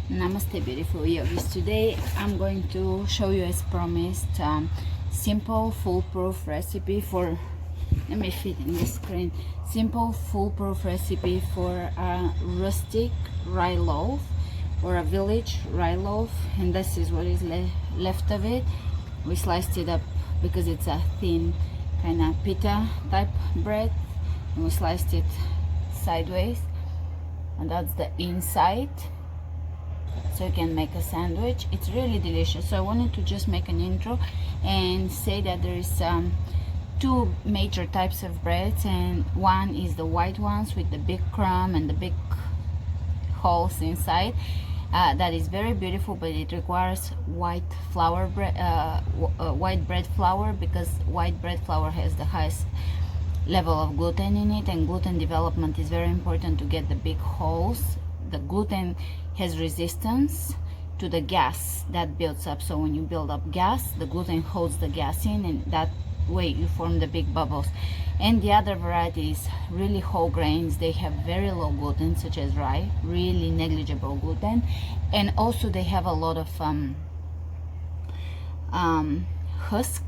Namaste beautiful yogis. Today I'm going to show you, as promised, simple foolproof recipe for, let me fit in the screen, simple foolproof recipe for a rustic rye loaf or a village rye loaf. And this is what is left of it. We sliced it up because it's a thin kind of pita type bread, and we sliced it sideways, and that's the inside, so you can make a sandwich. It's really delicious. So I wanted to just make an intro and say that there is two major types of breads, and one is the white ones with the big crumb and the big holes inside. That is very beautiful, but it requires white flour bread, white bread flour, because white bread flour has the highest level of gluten in it, and gluten development is very important to get the big holes. The gluten has resistance to the gas that builds up, so when you build up gas, the gluten holds the gas in, and that way you form the big bubbles. And the other variety is really whole grains. They have very low gluten, such as rye, really negligible gluten, and also they have a lot of husk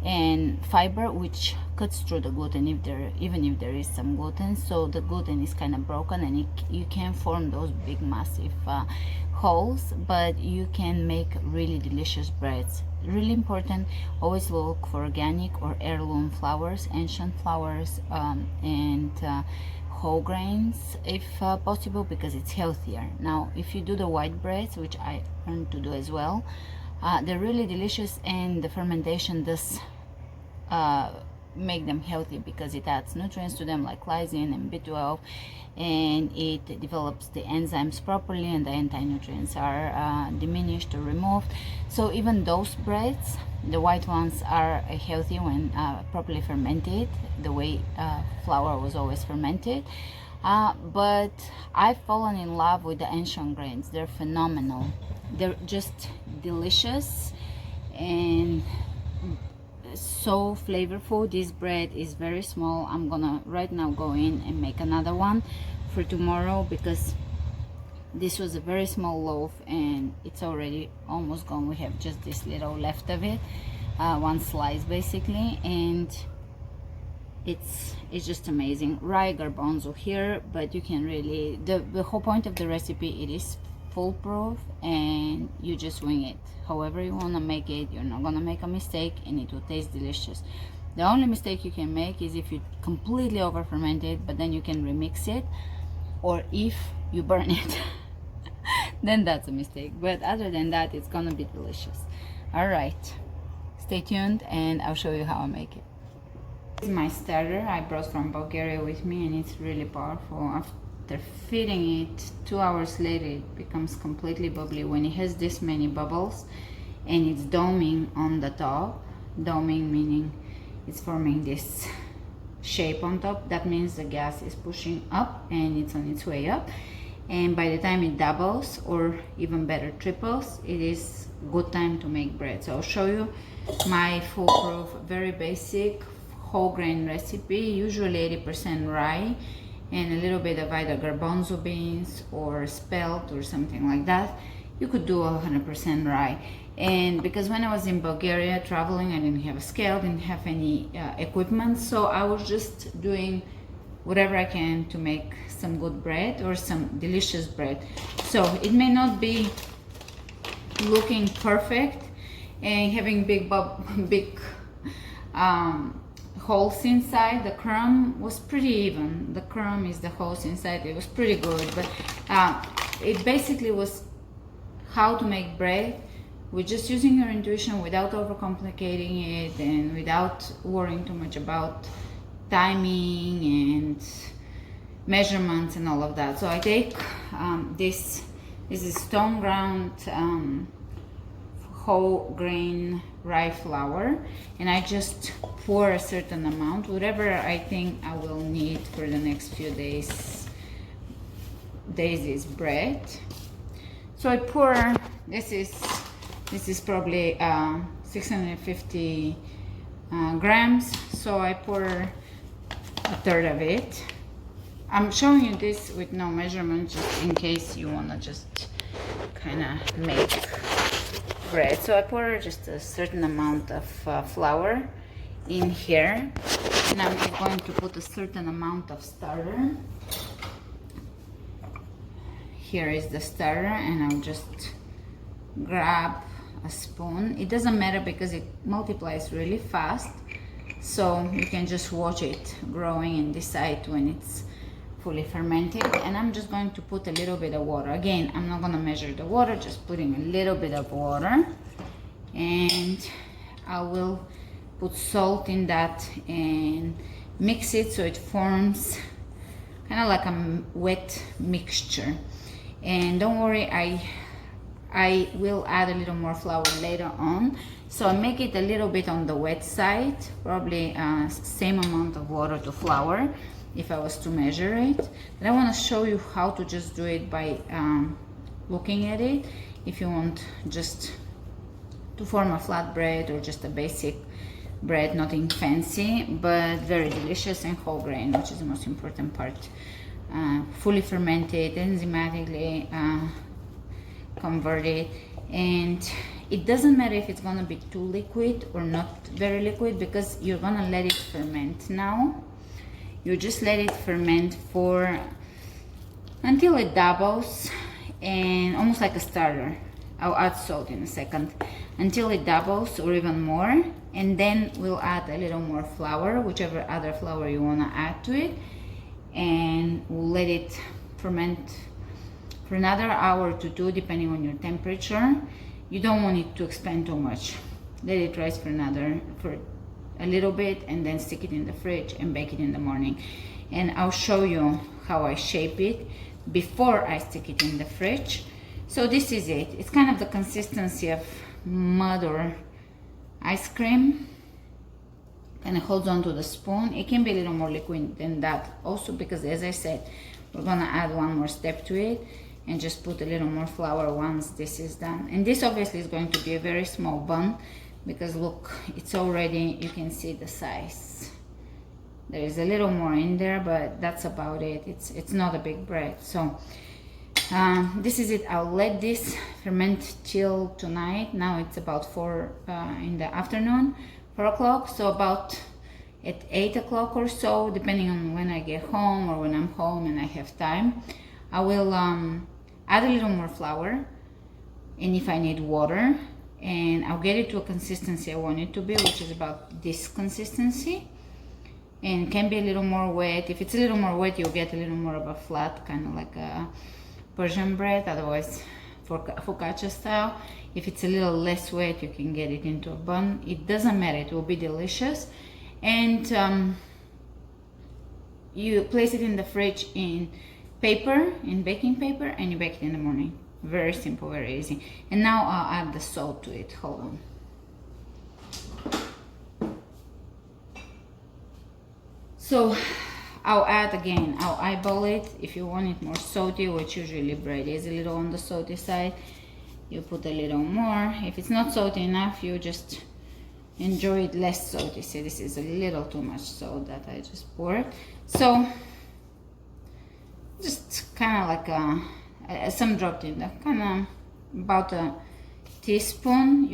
and fiber, which cuts through the gluten even if there is some gluten. So the gluten is kind of broken, and you can form those big massive holes, but you can make really delicious breads. Really important, always look for organic or heirloom flours, ancient flours, and whole grains if possible, because it's healthier. Now if you do the white breads, which I learned to do as well, they're really delicious, and the fermentation does make them healthy because it adds nutrients to them like lysine and B12, and it develops the enzymes properly, and the anti-nutrients are diminished or removed. So even those breads, the white ones, are healthy when properly fermented, the way flour was always fermented. But I've fallen in love with the ancient grains. They're phenomenal. They're just delicious and so flavorful. This bread is very small. I'm gonna right now go in and make another one for tomorrow, because this was a very small loaf and it's already almost gone. We have just this little left of it, one slice basically, and it's just amazing. Rye garbanzo here, but you can really, the whole point of the recipe, it is foolproof, and you just wing it however you want to make it. You're not gonna make a mistake, and it will taste delicious. The only mistake you can make is if you completely over ferment it, but then you can remix it, or if you burn it then that's a mistake. But other than that, it's gonna be delicious. All right, stay tuned and I'll show you how I make it. This is my starter I brought from Bulgaria with me, and it's really powerful. After feeding it 2 hours later, it becomes completely bubbly. When it has this many bubbles and it's doming on the top, doming meaning it's forming this shape on top, that means the gas is pushing up and it's on its way up. And by the time it doubles, or even better triples, it is good time to make bread. So I'll show you my foolproof, very basic whole grain recipe, usually 80% rye and a little bit of either garbanzo beans or spelt or something like that. You could do 100% rye. And because when I was in Bulgaria traveling, I didn't have a scale, didn't have any equipment, so I was just doing whatever I can to make some good bread or some delicious bread. So it may not be looking perfect and having big holes inside. The crumb was pretty even. The crumb is the holes inside. It was pretty good, but it basically was how to make bread with just using your intuition, without overcomplicating it and without worrying too much about timing and measurements and all of that. So I take this is stone ground whole grain rye flour, and I just pour a certain amount, whatever I think I will need for the next few days is bread. So I pour, this is probably 650 grams, so I pour a third of it. I'm showing you this with no measurement, just in case you want to just kind of make bread. So I pour just a certain amount of flour in here, and I'm just going to put a certain amount of starter. Here is the starter, and I'll just grab a spoon. It doesn't matter because it multiplies really fast, so you can just watch it growing and decide when it's fully fermented. And I'm just going to put a little bit of water. Again, I'm not going to measure the water, just putting a little bit of water, and I will put salt in that and mix it so it forms kind of like a wet mixture. And don't worry, I will add a little more flour later on, so I make it a little bit on the wet side, probably same amount of water to flour if I was to measure it. But I want to show you how to just do it by looking at it. If you want just to form a flatbread or just a basic bread, nothing fancy, but very delicious and whole grain, which is the most important part. Fully fermented, enzymatically converted, and it doesn't matter if it's gonna be too liquid or not very liquid, because you're gonna let it ferment. Now you just let it ferment for until it doubles, and almost like a starter. I'll add salt in a second, until it doubles or even more, and then we'll add a little more flour, whichever other flour you want to add to it, and we'll let it ferment for another hour to two, depending on your temperature. You don't want it to expand too much. Let it rise for a little bit, and then stick it in the fridge and bake it in the morning. And I'll show you how I shape it before I stick it in the fridge. So this is it. It's kind of the consistency of mud or ice cream. Kind of holds on to the spoon. It can be a little more liquid than that also, because as I said, we're gonna add one more step to it and just put a little more flour once this is done. And this obviously is going to be a very small bun, because look, it's already, you can see the size. There is a little more in there, but that's about it. It's not a big bread. So this is it. I'll let this ferment till tonight. Now it's about 4 in the afternoon, 4 o'clock. So about at 8 o'clock or so, depending on when I get home or when I'm home and I have time, I will add a little more flour, and if I need water, and I'll get it to a consistency I want it to be, which is about this consistency, and can be a little more wet. If it's a little more wet, you'll get a little more of a flat, kind of like a Persian bread, otherwise focaccia style. If it's a little less wet, you can get it into a bun. It doesn't matter, it will be delicious. And you place it in the fridge in baking paper, and you bake it in the morning. Very simple, very easy. And now I'll add the salt to it. Hold on. So I'll add again, I'll eyeball it. If you want it more salty, which usually bread is a little on the salty side, you put a little more. If it's not salty enough, you just enjoy it less salty. See, this is a little too much salt that I just poured. So just kind of like some dropped in there, kind of about a teaspoon.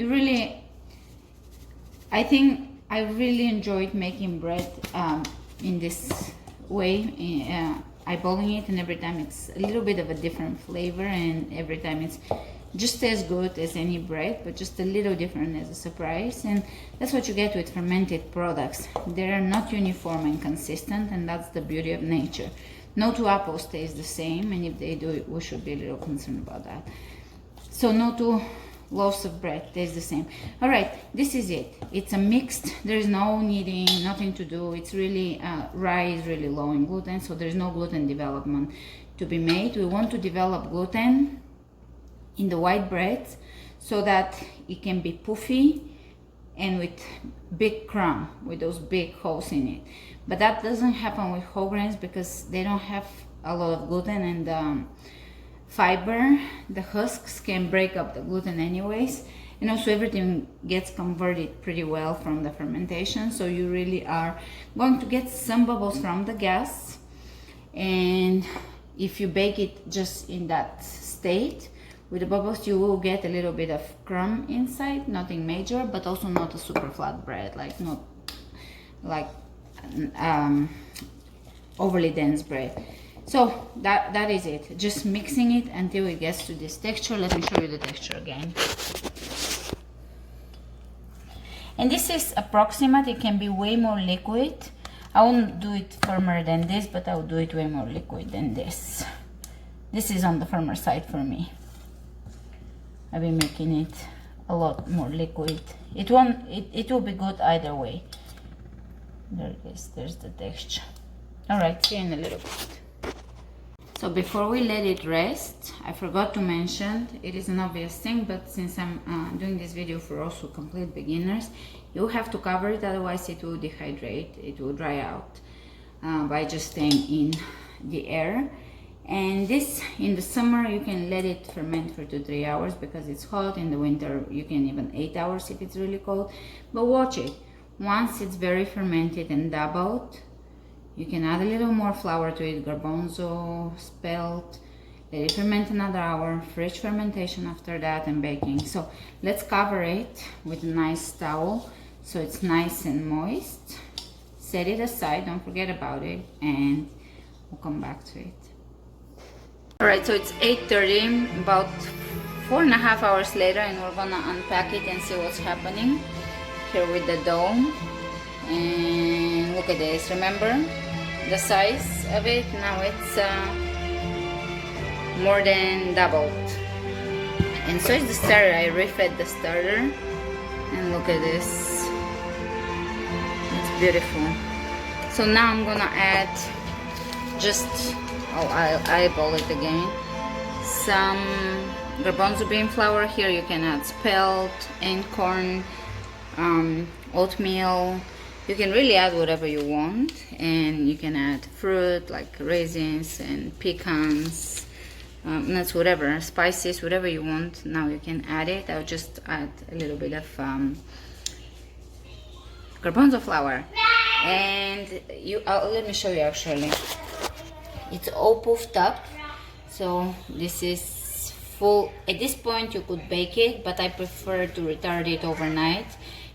I think I really enjoyed making bread in this way, eyeballing it, and every time it's a little bit of a different flavor, and every time it's just as good as any bread, but just a little different as a surprise. And that's what you get with fermented products. They're not uniform and consistent, and that's the beauty of nature. No two apples taste the same, and if they do, we should be a little concerned about that. So no two loaves of bread taste the same. All right, this is it. It's a mixed. There is no kneading, nothing to do. It's really rye is really low in gluten, so there's no gluten development to be made. We want to develop gluten in the white breads so that it can be puffy and with big crumb, with those big holes in it. But that doesn't happen with whole grains because they don't have a lot of gluten, and fiber, the husks can break up the gluten anyways, and also everything gets converted pretty well from the fermentation, so you really are going to get some bubbles from the gas. And if you bake it just in that state with the bubbles you will get a little bit of crumb inside, nothing major, but also not a super flat bread, like not like overly dense bread. So that is it, just mixing it until it gets to this texture. Let me show you the texture again. And this is approximate, it can be way more liquid. I won't do it firmer than this, but I'll do it way more liquid than this. This is on the firmer side for me. I've been making it a lot more liquid. It will be good either way. There it is, there's the texture. Alright, see you in a little bit. So before we let it rest, I forgot to mention, it is an obvious thing, but since I'm doing this video for also complete beginners, you have to cover it, otherwise it will dehydrate, it will dry out by just staying in the air. And this, in the summer, you can let it ferment for 2-3 hours because it's hot. In the winter, you can even 8 hours if it's really cold. But watch it. Once it's very fermented and doubled, you can add a little more flour to it, garbanzo, spelt, let it ferment another hour, fridge fermentation after that, and baking. So let's cover it with a nice towel so it's nice and moist. Set it aside, don't forget about it, and we'll come back to it. Alright, so it's 8:30, about 4.5 hours later, and we're gonna unpack it and see what's happening here with the dough. And look at this, remember the size of it? Now it's more than doubled. And so is the starter. I refed the starter, and look at this, it's beautiful. So now I'm gonna add just, I'll eyeball it again, some garbanzo bean flour. Here you can add spelt, corn, oatmeal. You can really add whatever you want, and you can add fruit like raisins and pecans, nuts, whatever, spices, whatever you want. Now you can add it. I'll just add a little bit of garbanzo flour, and let me show you actually. It's all puffed up, so this is full. At this point you could bake it, but I prefer to retard it overnight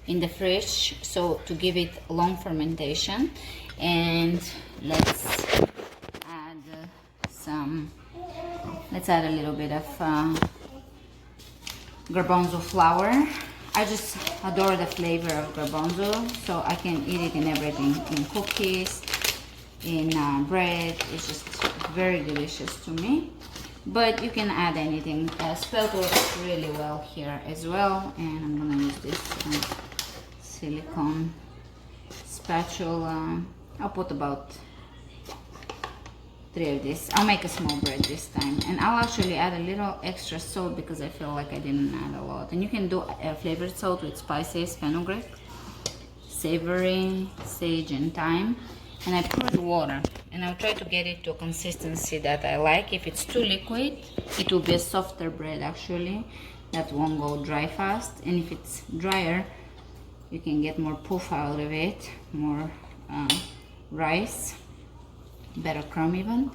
in the fridge, so to give it long fermentation. And let's add a little bit of garbanzo flour. I just adore the flavor of garbanzo, so I can eat it in everything, in cookies, in bread. It's just very delicious to me. But you can add anything. Spelt works really well here as well, and I'm gonna use this silicone spatula. I'll put about 3 of this. I'll make a small bread this time, and I'll actually add a little extra salt because I feel like I didn't add a lot. And you can do flavored salt with spices, fenugreek, savory, sage, and thyme. And I poured water, and I'll try to get it to a consistency that I like. If it's too liquid, it will be a softer bread actually, that won't go dry fast. And if it's drier, you can get more puff out of it, more rice, better crumb even,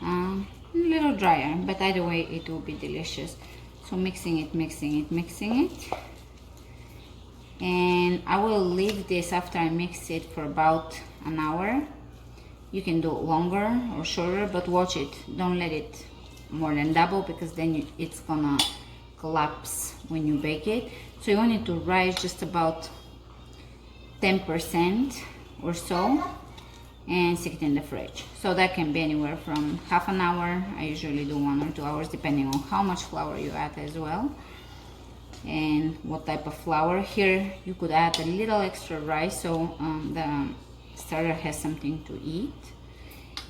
a little drier, but either way it will be delicious. So mixing it, and I will leave this after I mix it for about an hour. You can do it longer or shorter, but watch it, don't let it more than double, because then it's gonna collapse when you bake it. So you want it to rise just about 10% or so, and stick it in the fridge. So that can be anywhere from half an hour. I usually do 1 or 2 hours, depending on how much flour you add as well, and what type of flour. Here you could add a little extra rice, so the starter has something to eat.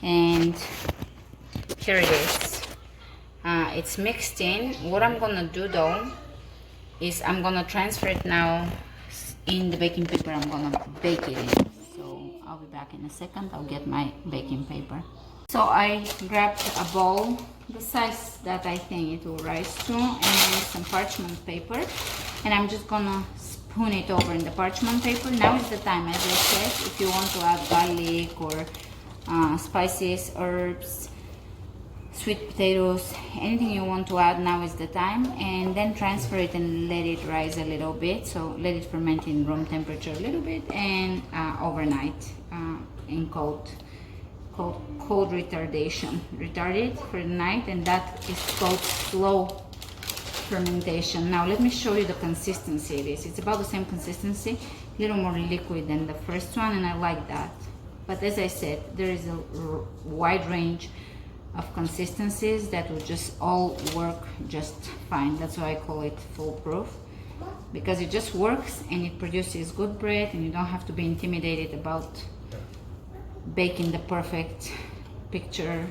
And here it is. It's mixed in. What I'm gonna do though is I'm gonna transfer it now in the baking paper. I'm gonna bake it in. So I'll be back in a second. I'll get my baking paper. So I grabbed a bowl the size that I think it will rise to, and some parchment paper, and I'm just gonna spoon it over in the parchment paper. Now is the time, as I said, if you want to add garlic or spices, herbs, sweet potatoes, anything you want to add, now is the time. And then transfer it and let it rise a little bit, so let it ferment in room temperature a little bit, and overnight in cold retardation. Retard it for the night, and that is called slow fermentation. Now let me show you the consistency it is. It's about the same consistency, a little more liquid than the first one, and I like that. But as I said, there is a wide range of consistencies that will just all work just fine. That's why I call it foolproof, because it just works and it produces good bread, and you don't have to be intimidated about baking the perfect picture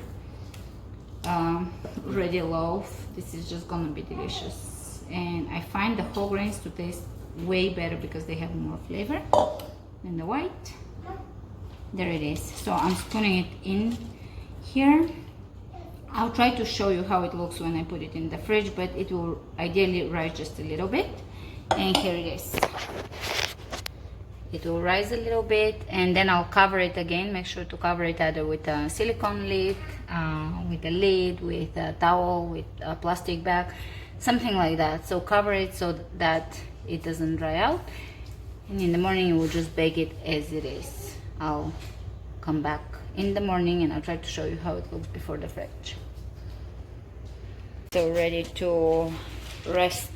ready loaf. This is just gonna be delicious, and I find the whole grains to taste way better because they have more flavor than the white. There it is. So I'm spooning it in here. I'll try to show you how it looks when I put it in the fridge, but it will ideally rise just a little bit. And here it is. It will rise a little bit, and then I'll cover it again. Make sure to cover it either with a silicone lid, with a lid, with a towel, with a plastic bag, something like that. So cover it so that it doesn't dry out, and in the morning you will just bake it as it is. I'll come back in the morning and I'll try to show you how it looks before the fridge. So ready to rest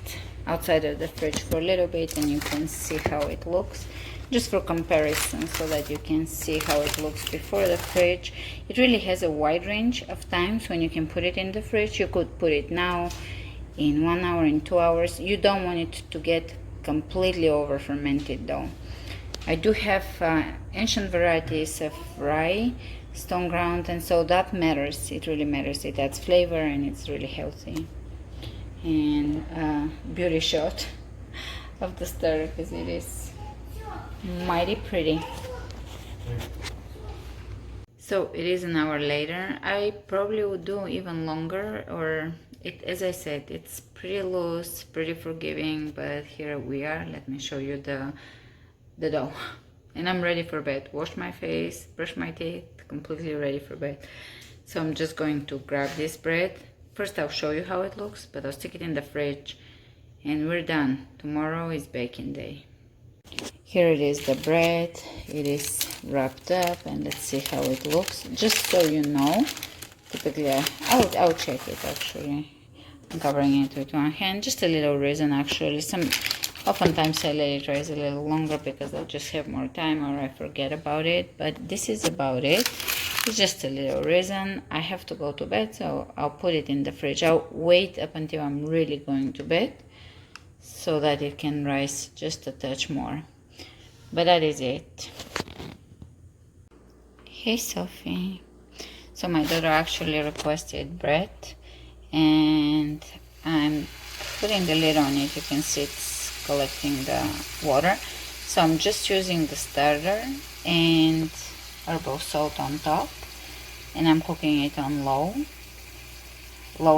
outside of the fridge for a little bit, and you can see how it looks, just for comparison, so that you can see how it looks before the fridge. It really has a wide range of times when you can put it in the fridge. You could put it now, in 1 hour, in 2 hours. You don't want it to get completely over fermented though. I do have ancient varieties of rye, stone ground, and so that matters. It really matters. It adds flavor and it's really healthy. And beauty shot of the stir, because it is mighty pretty. So it is an hour later. I probably would do even longer, or as I said, it's pretty loose, pretty forgiving, but here we are. Let me show you the dough. And I'm ready for bed. Wash my face, brush my teeth, completely ready for bed. So I'm just going to grab this bread. First I'll show you how it looks, but I'll stick it in the fridge and we're done. Tomorrow is baking day. Here it is, the bread. It is wrapped up, and let's see how it looks. Just so you know, typically I'll check it actually. I'm covering it with one hand, just a little reason actually. Oftentimes I let it rise a little longer because I just have more time or I forget about it, but this is about it. It's just a little reason. I have to go to bed, so I'll put it in the fridge. I'll wait up until I'm really going to bed so that it can rise just a touch more. But that is it. Hey Sophie. So my daughter actually requested bread, and I'm putting the lid on it. You can see it's collecting the water. So I'm just using the starter and herbal salt on top, and I'm cooking it on low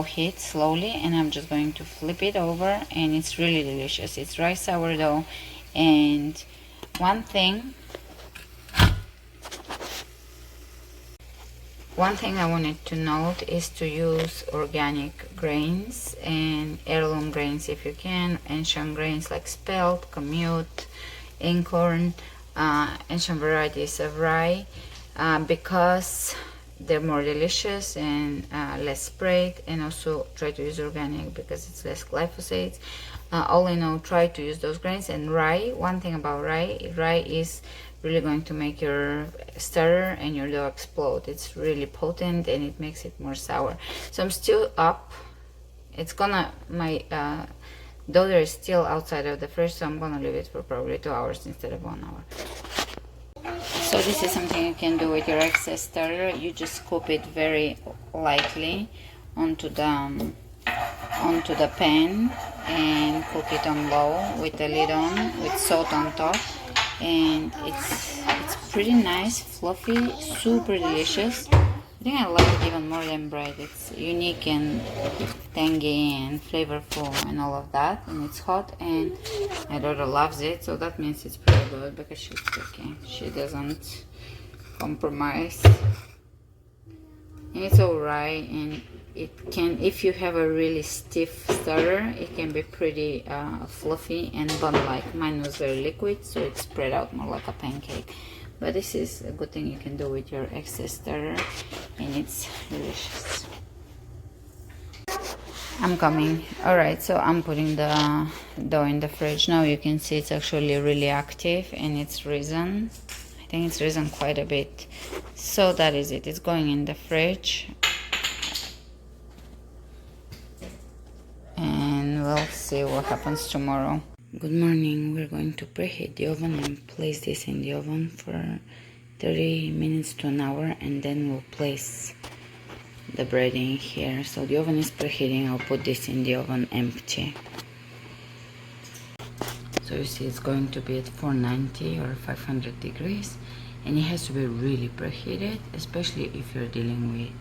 heat slowly, and I'm just going to flip it over, and it's really delicious. It's rice sourdough. And one thing I wanted to note is to use organic grains and heirloom grains if you can. Ancient grains like spelt, kamut, inkhorn, ancient varieties of rye, because they're more delicious and less sprayed. And also try to use organic because it's less glyphosate. All in all, try to use those grains. And rye, one thing about rye is really going to make your starter and your dough explode. It's really potent and it makes it more sour. So I'm still up. My daughter is still outside of the fridge, so I'm gonna leave it for probably 2 hours instead of 1 hour. So this is something you can do with your excess starter. You just scoop it very lightly onto the pan and cook it on low with the lid on, with salt on top. And it's pretty nice, fluffy, super delicious. I think I like it even more than bread. It's unique and tangy and flavorful and all of that, and it's hot, and my daughter loves it, so that means it's pretty good because she's cooking. She doesn't compromise, and it's all right, and it can, if you have a really stiff starter, it can be pretty fluffy and bun-like. Mine was very liquid, so it spread out more like a pancake. But this is a good thing you can do with your excess starter, and it's delicious. I'm coming. Alright, so I'm putting the dough in the fridge. Now you can see it's actually really active and it's risen. I think it's risen quite a bit. So that is it. It's going in the fridge. And we'll see what happens tomorrow. Good morning. We're going to preheat the oven and place this in the oven for 30 minutes to an hour, and then we'll place the bread in here. So the oven is preheating. I'll put this in the oven empty. So you see it's going to be at 490 or 500 degrees, and it has to be really preheated, especially if you're dealing with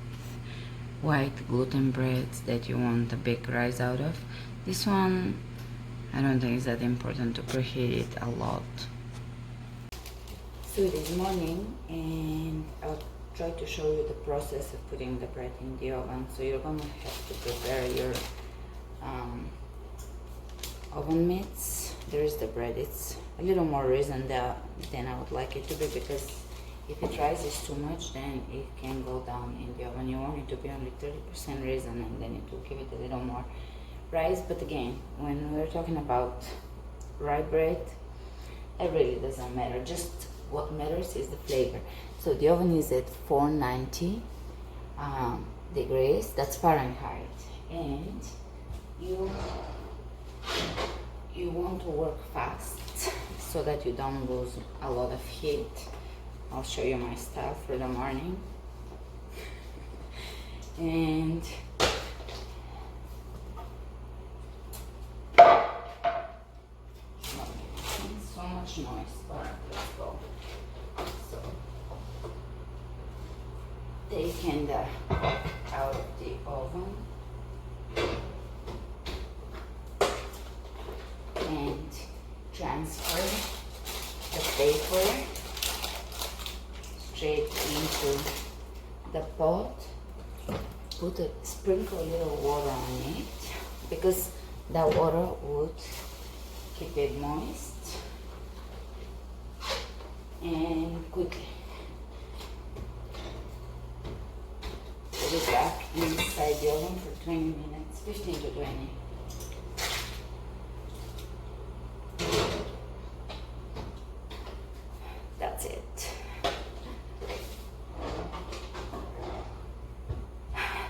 white gluten breads that you want the baked rice out of. This one, I don't think it's that important to preheat it a lot. So it is morning, and I'll try to show you the process of putting the bread in the oven. So you're gonna have to prepare your oven mitts. There is the bread. It's a little more risen than I would like it to be, because if it rises too much, then it can go down in the oven. You want it to be only 30% risen, and then it will give it a little more rise. But again, when we're talking about rye bread, it really doesn't matter. Just what matters is the flavor. So the oven is at 490 degrees, that's Fahrenheit, and you want to work fast so that you don't lose a lot of heat. I'll show you my style for the morning. And so much noise. Alright, let's go. So taking the out of the oven and transfer the paper straight into the pot. Sprinkle a little water on it, because that water would keep it moist. And quickly put it back inside the oven for 20 minutes, 15 to 20. That's it.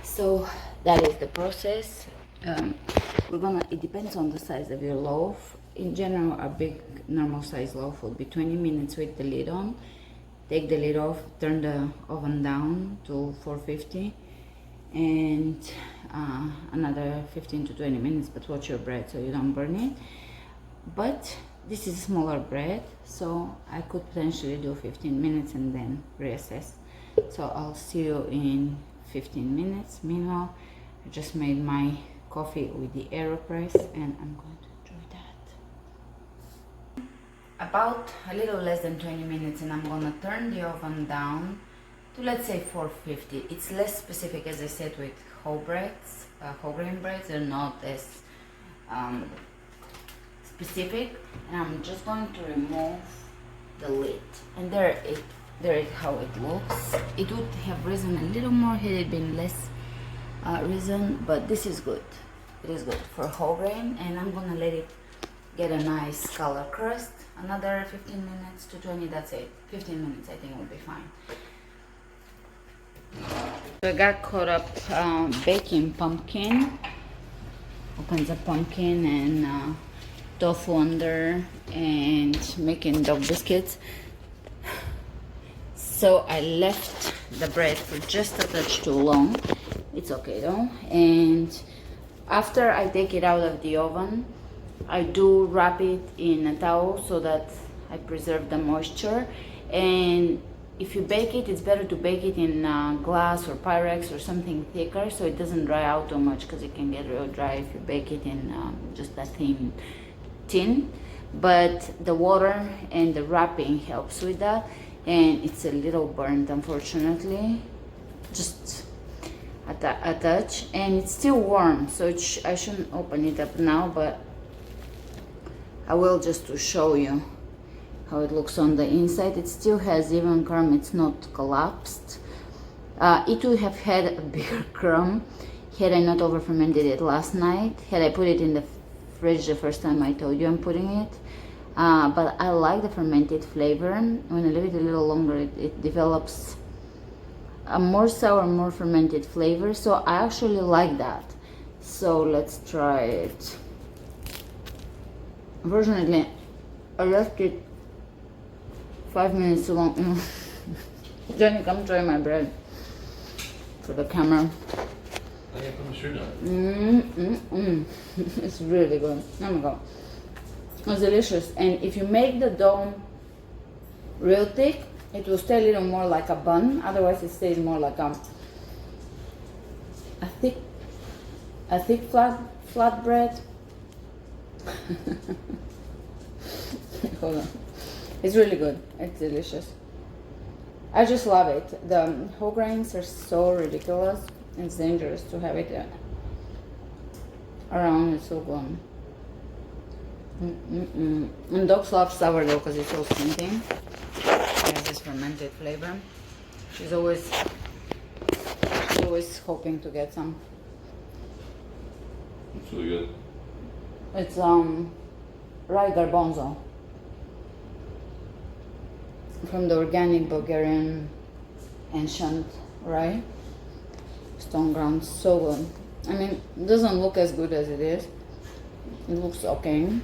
So that is the process. It depends on the size of your loaf. In general, a big normal size loaf will be 20 minutes with the lid on. Take the lid off, turn the oven down to 450, and another 15 to 20 minutes, but watch your bread so you don't burn it. But this is smaller bread, so I could potentially do 15 minutes and then reassess. So I'll see you in 15 minutes. Meanwhile, I just made my coffee with the AeroPress, and I'm going to enjoy that. About a little less than 20 minutes, and I'm gonna turn the oven down to, let's say, 450. It's less specific, as I said, with whole grain breads. They're not as specific. And I'm just going to remove the lid, and there is how it looks. It would have risen a little more had it been less risen, but this is good. It is good for whole grain, and I'm gonna let it get a nice color crust. Another 15 minutes to 20. That's it. 15 minutes I think will be fine. So I got caught up baking pumpkin. Opens the pumpkin and tofu under, and making dough biscuits. So I left the bread for just a touch too long. It's okay though. And after I take it out of the oven, I do wrap it in a towel so that I preserve the moisture. And if you bake it, it's better to bake it in glass or Pyrex or something thicker, so it doesn't dry out too much, because it can get real dry if you bake it in just a thin tin. But the water and the wrapping helps with that, and it's a little burnt, unfortunately. attached, and it's still warm, so I shouldn't open it up now, but I will, just to show you how it looks on the inside. It still has even crumb, it's not collapsed. It would have had a bigger crumb had I not over fermented it last night, had I put it in the fridge the first time I told you I'm putting it. But I like the fermented flavor. When I leave it a little longer, it develops a more sour, more fermented flavor, so I actually like that. So let's try it. Unfortunately, I left it 5 minutes too long. Jenny, come try my bread for the camera. I can put my shirt on. It's really good. Oh my god, it's delicious. And if you make the dough real thick, it will stay a little more like a bun. Otherwise, it stays more like a thick flat bread. Hold on. It's really good. It's delicious. I just love it. The whole grains are so ridiculous. It's dangerous to have it around. It's so good. And dogs love sourdough because it's so stinking. It has this fermented flavor. She's always hoping to get some. It's really good. It's rye garbanzo from the organic Bulgarian ancient rye, stone ground. So good. I mean, it doesn't look as good as it is. It looks okay,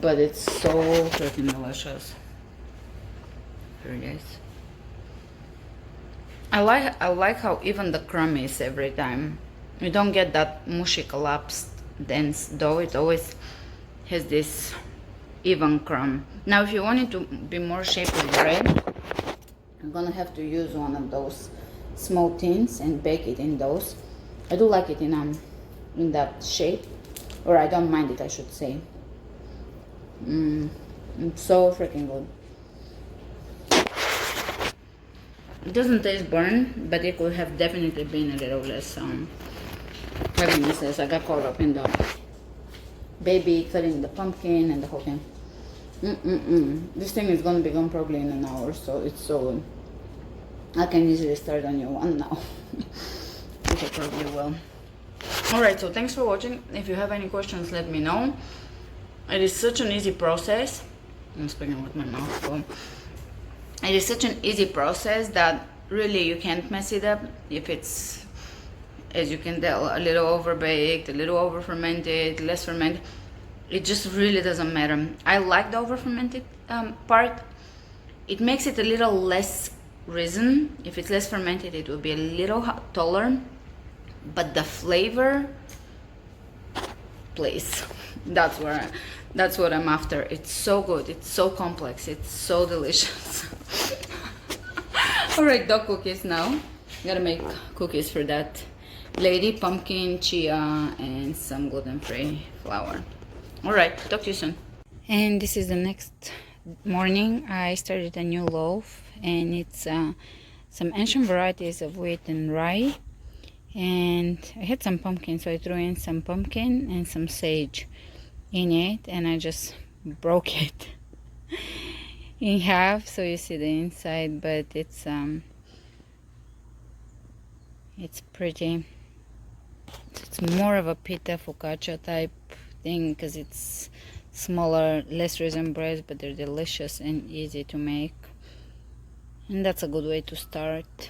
but it's so freaking delicious. Here it is. I like how even the crumb is every time. You don't get that mushy, collapsed, dense dough. It always has this even crumb. Now, if you want it to be more shaped like bread, I'm gonna have to use one of those small tins and bake it in those. I do like it in that shape, or I don't mind it, I should say. It's so freaking good. It doesn't taste burnt, but it could have definitely been a little less heaviness. I got caught up in the baby cutting the pumpkin and the whole thing. This thing is gonna be gone probably in an hour, so it's so good. I can easily start a new one now. Which I probably will. Alright, so thanks for watching. If you have any questions, let me know. It is such an easy process. I'm speaking with my mouth full. It is such an easy process that really you can't mess it up if it's, as you can tell, a little over baked, a little over fermented, less fermented. It just really doesn't matter. I like the over fermented part. It makes it a little less risen. If it's less fermented, it will be a little taller, but the flavor, please, that's what I'm after. It's so good, it's so complex, it's so delicious. All right, dog cookies now. Gotta make cookies for that lady. Pumpkin, chia, and some gluten-free flour. All right, talk to you soon. And this is the next morning. I started a new loaf, and it's some ancient varieties of wheat and rye. And I had some pumpkin, so I threw in some pumpkin and some sage in it, and I just broke it in half so you see the inside, but it's pretty. It's more of a pita focaccia type thing because it's smaller, less raisin breads, but they're delicious and easy to make, and that's a good way to start.